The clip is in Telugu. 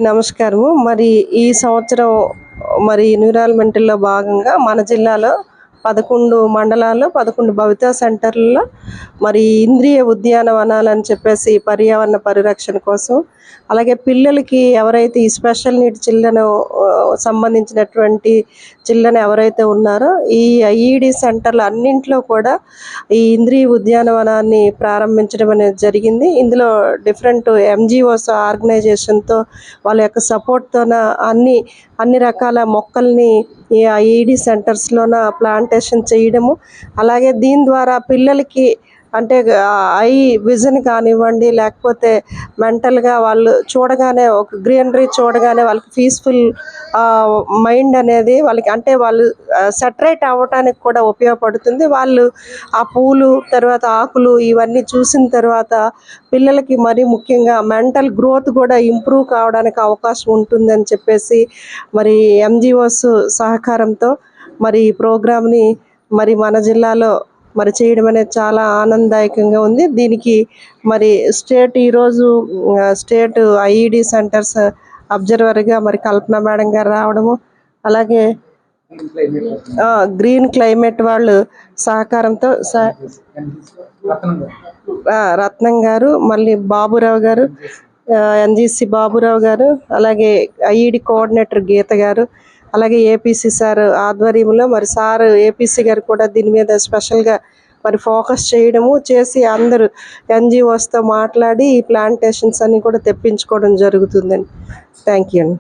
నమస్కారము. మరి ఈ సంవత్సరం ఎన్విరాన్మెంటల్లో భాగంగా మన జిల్లాలో 11 మండలాల్లో 11 భవితా సెంటర్లలో ఇంద్రియ ఉద్యానవనాలని చెప్పేసి పర్యావరణ పరిరక్షణ కోసం, అలాగే పిల్లలకి ఎవరైతే ఈ స్పెషల్ నీడ్ చిల్డ్రన్ సంబంధించినటువంటి చిల్డ్రన్ ఎవరైతే ఉన్నారో ఈ ఐఈడి సెంటర్లు అన్నింటిలో కూడా ఈ ఇంద్రియ ఉద్యానవనాన్ని ప్రారంభించడం అనేది జరిగింది. ఇందులో డిఫరెంట్ ఎంజీఓస్ ఆర్గనైజేషన్తో వాళ్ళ యొక్క సపోర్ట్తోన అన్ని రకాల మొక్కల్ని ఈ ఐఈడి సెంటర్స్లోన ప్లాంటేషన్ చేయడము, అలాగే దీని ద్వారా పిల్లలకి అంటే ఐ విజన్ కానివ్వండి, లేకపోతే మెంటల్గా వాళ్ళు చూడగానే ఒక గ్రీనరీ చూడగానే వాళ్ళకి పీస్ఫుల్ మైండ్ అనేది వాళ్ళకి అంటే వాళ్ళు సెటరేట్ అవ్వటానికి కూడా ఉపయోగపడుతుంది. వాళ్ళు ఆ పూలు తర్వాత ఆకులు ఇవన్నీ చూసిన తర్వాత పిల్లలకి మరీ ముఖ్యంగా మెంటల్ గ్రోత్ కూడా ఇంప్రూవ్ కావడానికి అవకాశం ఉంటుందని చెప్పేసి ఎంజీఓస్ సహకారంతో ఈ ప్రోగ్రామ్ని మన జిల్లాలో చేయడం అనేది చాలా ఆనందదాయకంగా ఉంది. దీనికి ఈరోజు స్టేట్ ఐఈడి సెంటర్స్ అబ్జర్వర్గా కల్పన మేడం గారు రావడము, అలాగే గ్రీన్ క్లైమేట్ వాళ్ళు సహకారంతో రత్నం గారు, మళ్ళీ బాబురావు గారు, ఎన్జిసి బాబురావు గారు, అలాగే ఐఈడి కోఆర్డినేటర్ గీత గారు, అలాగే ఏపీసీ సార్ ఆధ్వర్యంలో సార్ ఏపీసీ గారు కూడా దీని మీద స్పెషల్గా ఫోకస్ చేయడము చేసి అందరూ ఎన్జిఓస్తో మాట్లాడి ఈ ప్లాంటేషన్స్ అన్నీ కూడా తెప్పించుకోవడం జరుగుతుందండి. థ్యాంక్ యూ అండి.